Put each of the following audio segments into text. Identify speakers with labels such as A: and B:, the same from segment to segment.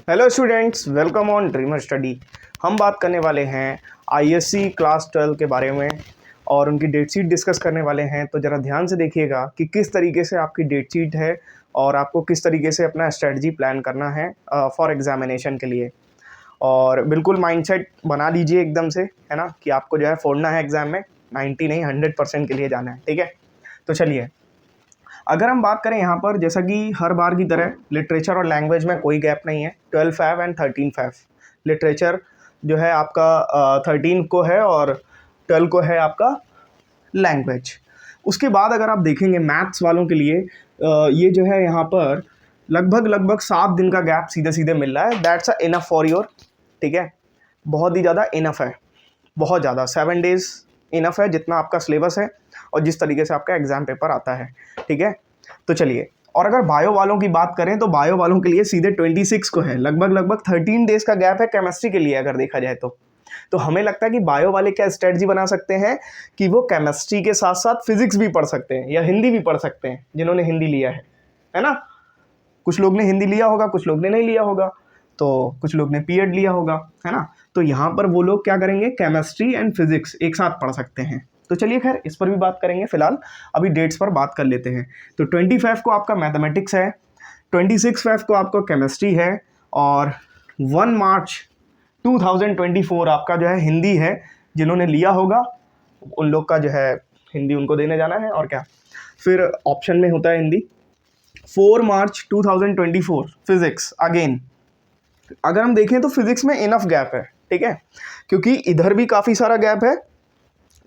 A: Hello students, welcome on dreamer study. हम बात करने वाले हैं आईएससी क्लास 12 के बारे में और उनकी डेट शीट डिस्कस करने वाले हैं। तो ज़रा ध्यान से देखिएगा कि किस तरीके से आपकी डेट शीट है और आपको किस तरीके से अपना स्ट्रेटजी प्लान करना है फॉर एग्जामिनेशन के लिए। और बिल्कुल माइंडसेट बना लीजिए एकदम से, है ना, कि आपको जो है फोड़ना है एग्ज़ाम में, 90 नहीं 100% के लिए जाना है। ठीक है, तो चलिए अगर हम बात करें यहाँ पर, जैसा कि हर बार की तरह लिटरेचर और लैंग्वेज में कोई गैप नहीं है। 12 एंड 13 लिटरेचर जो है आपका 13 को है और 12 को है आपका लैंग्वेज। उसके बाद अगर आप देखेंगे मैथ्स वालों के लिए ये जो है यहाँ पर लगभग 7 दिन का गैप सीधे सीधे मिल रहा है। That's a enough for your, ठीक है, बहुत ही ज़्यादा इनफ है, बहुत ज़्यादा। 7 डेज़ इनफ है जितना आपका सिलेबस है और जिस तरीके से आपका एग्ज़ाम पेपर आता है। ठीक है, तो चलिए, और अगर बायो वालों की बात करें तो बायो वालों के लिए सीधे 26 को है, लगभग 13 डेज़ का गैप है केमिस्ट्री के लिए अगर देखा जाए तो हमें लगता है कि बायो वाले क्या स्ट्रेटजी बना सकते हैं कि वो केमिस्ट्री के साथ साथ फिजिक्स भी पढ़ सकते हैं या हिंदी भी पढ़ सकते हैं, जिन्होंने हिंदी लिया है ना। कुछ लोग ने हिंदी लिया होगा, कुछ लोग ने नहीं लिया होगा, तो कुछ लोग ने पीएड लिया होगा, है ना। तो यहाँ पर वो लोग क्या करेंगे, केमिस्ट्री एंड फिजिक्स एक साथ पढ़ सकते हैं। तो चलिए खैर इस पर भी बात करेंगे, फिलहाल अभी डेट्स पर बात कर लेते हैं। तो 25 को आपका मैथमेटिक्स है, 26 को आपका केमिस्ट्री है और 1 मार्च 2024 आपका जो है हिंदी है। जिन्होंने लिया होगा उन लोग का जो है हिंदी उनको देने जाना है। और क्या, फिर ऑप्शन में होता है हिंदी। 4 मार्च 2024 फिजिक्स अगेन। अगर हम देखें तो फिजिक्स में इनफ गैप है, ठीक है, क्योंकि इधर भी काफ़ी सारा गैप है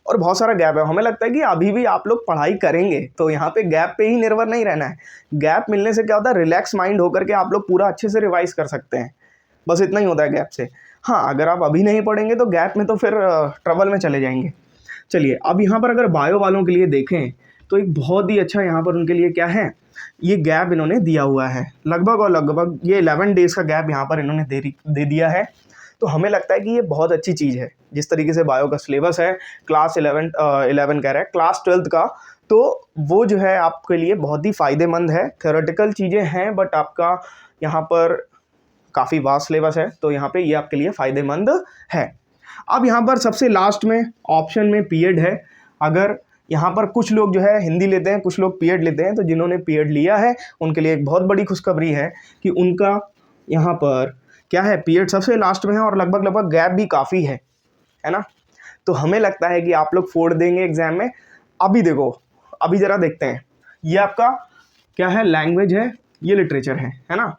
A: और बहुत सारा गैप है। हमें लगता है कि अभी भी आप लोग पढ़ाई करेंगे तो यहाँ पे गैप पे ही निर्भर नहीं रहना है। गैप मिलने से क्या होता है, रिलैक्स माइंड होकर के आप लोग पूरा अच्छे से रिवाइज कर सकते हैं, बस इतना ही होता है गैप से। हाँ, अगर आप अभी नहीं पढ़ेंगे तो गैप में तो फिर ट्रबल में चले जाएंगे। चलिए अब यहाँ पर अगर बायो वालों के लिए देखें तो एक बहुत ही अच्छा यहाँ पर उनके लिए क्या है, ये गैप इन्होंने दिया हुआ है, लगभग ये 11 डेज़ का गैप यहाँ पर इन्होंने दे दिया है। तो हमें लगता है कि ये बहुत अच्छी चीज़ है। जिस तरीके से बायो का सिलेबस है, क्लास 11 कह रहा है, क्लास 12 का, तो वो जो है आपके लिए बहुत ही फ़ायदेमंद है। थ्योरेटिकल चीज़ें हैं बट आपका यहाँ पर काफ़ी वास्ट सिलेबस है, तो यहाँ पे ये आपके लिए फ़ायदेमंद है। अब यहाँ पर सबसे लास्ट में ऑप्शन में पीएड है। अगर यहाँ पर कुछ लोग जो है हिंदी लेते हैं, कुछ लोग पीएड लेते हैं, तो जिन्होंने पीएड लिया है उनके लिए एक बहुत बड़ी खुशखबरी है कि उनका यहाँ पर क्या है, पीएड सबसे लास्ट में है और लगभग गैप भी काफ़ी है ना। तो हमें लगता है कि आप लोग फोड़ देंगे एग्जाम में। अभी देखो, अभी ज़रा देखते हैं, ये आपका क्या है, लैंग्वेज है, ये लिटरेचर है ना।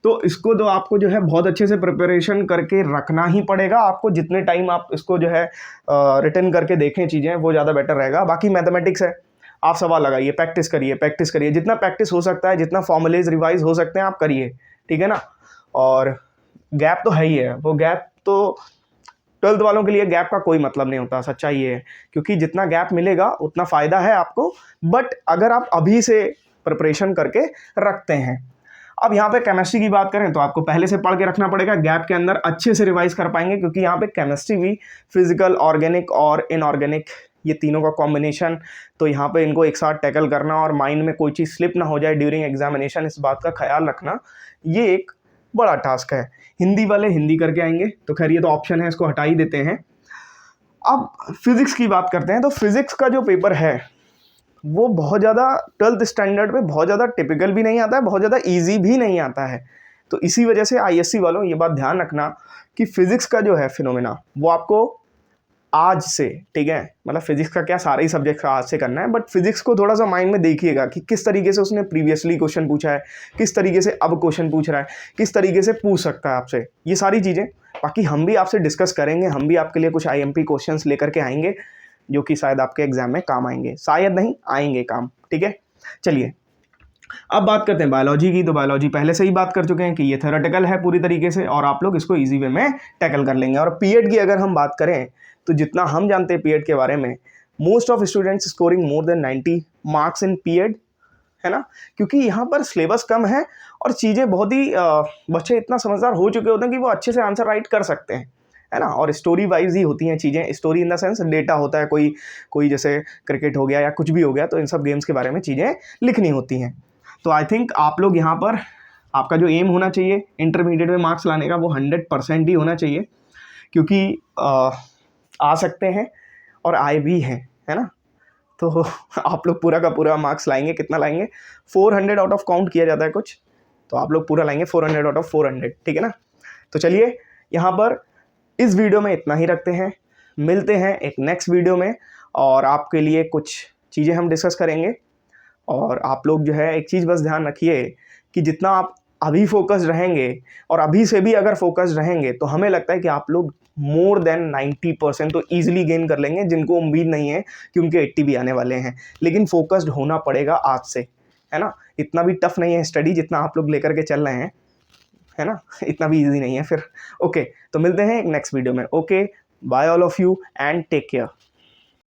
A: तो इसको तो आपको जो है बहुत अच्छे से प्रिपरेशन करके रखना ही पड़ेगा। आपको जितने टाइम आप इसको जो है रिटर्न करके देखें चीज़ें, वो ज़्यादा बेटर रहेगा। बाकी मैथमेटिक्स है, आप सवाल लगाइए, प्रैक्टिस करिए, जितना प्रैक्टिस हो सकता है, जितना फॉर्मुलेज रिवाइज हो सकते हैं आप करिए, ठीक है ना। और गैप तो है ही है, वो गैप तो 12th वालों के लिए गैप का कोई मतलब नहीं होता, सच्चाई ये है, क्योंकि जितना गैप मिलेगा उतना फ़ायदा है आपको। बट अगर आप अभी से प्रिपरेशन करके रखते हैं। अब यहाँ पे केमिस्ट्री की बात करें तो आपको पहले से पढ़ के रखना पड़ेगा, गैप के अंदर अच्छे से रिवाइज कर पाएंगे, क्योंकि यहाँ पे केमिस्ट्री भी फिजिकल, ऑर्गेनिक और इनऑर्गेनिक, ये तीनों का कॉम्बिनेशन, तो यहाँ पे इनको एक साथ टैकल करना और माइंड में कोई चीज़ स्लिप ना हो जाए ड्यूरिंग एग्जामिनेशन, इस बात का ख्याल रखना, ये एक बड़ा टास्क है। हिंदी वाले हिंदी करके आएंगे, तो खैर ये तो ऑप्शन है, इसको हटा ही देते हैं। अब फिजिक्स की बात करते हैं, तो फिजिक्स का जो पेपर है वो बहुत ज़्यादा 12th स्टैंडर्ड पे बहुत ज़्यादा टिपिकल भी नहीं आता है, बहुत ज़्यादा इजी भी नहीं आता है। तो इसी वजह से आईएससी वालों ये बात ध्यान रखना कि फिज़िक्स का जो है फिनोमेना वो आपको आज से, ठीक है, मतलब फिजिक्स का क्या, सारे ही सब्जेक्ट आज से करना है, बट फिजिक्स को थोड़ा सा माइंड में देखिएगा कि किस तरीके से उसने प्रीवियसली क्वेश्चन पूछा है, किस तरीके से अब क्वेश्चन पूछ रहा है, किस तरीके से पूछ सकता है आपसे, ये सारी चीज़ें। बाकी हम भी आपसे डिस्कस करेंगे, हम भी आपके लिए कुछ आईएमपी क्वेश्चंस लेकर के आएंगे जो कि शायद आपके एग्जाम में काम आएंगे, शायद नहीं आएंगे काम, ठीक है। चलिए अब बात करते हैं बायोलॉजी की। तो बायोलॉजी पहले से ही बात कर चुके हैं कि ये थ्योरेटिकल है पूरी तरीके से और आप लोग इसको इजी वे में टैकल कर लेंगे। और पीएड की अगर हम बात करें तो जितना हम जानते हैं पीएड के बारे में, most of students scoring more than 90 marks in PEd, है ना, क्योंकि यहाँ पर सिलेबस कम है और चीज़ें बहुत ही बच्चे इतना समझदार हो चुके होते हैं कि वो अच्छे से आंसर राइट कर सकते हैं, है ना। और स्टोरी वाइज ही होती हैं चीज़ें, story in the sense data होता है, कोई जैसे क्रिकेट हो गया या कुछ भी हो गया, तो इन सब गेम्स के बारे में चीज़ें लिखनी होती हैं। तो आई थिंक आप लोग यहाँ पर आपका जो एम होना चाहिए इंटरमीडिएट में मार्क्स लाने का वो 100% ही होना चाहिए, क्योंकि आ सकते हैं और आए भी हैं, है ना। तो आप लोग पूरा का पूरा मार्क्स लाएंगे, कितना लाएंगे, 400 आउट ऑफ काउंट किया जाता है कुछ, तो आप लोग पूरा लाएंगे 400 आउट ऑफ 400, ठीक है ना। तो चलिए यहाँ पर इस वीडियो में इतना ही रखते हैं, मिलते हैं एक नेक्स्ट वीडियो में, और आपके लिए कुछ चीज़ें हम डिस्कस करेंगे। और आप लोग जो है एक चीज़ बस ध्यान रखिए कि जितना आप अभी फोकस्ड रहेंगे और अभी से भी अगर फोकस्ड रहेंगे तो हमें लगता है कि आप लोग मोर देन 90% तो ईजिली गेन कर लेंगे, जिनको उम्मीद नहीं है कि उनके 80 भी आने वाले हैं। लेकिन फोकस्ड होना पड़ेगा आज से, है ना। इतना भी टफ नहीं है स्टडी जितना आप लोग लेकर के चल रहे हैं, है ना। इतना भी ईजी नहीं है फिर। ओके, तो मिलते हैं एक नेक्स्ट वीडियो में। Okay, bye all of you and take care.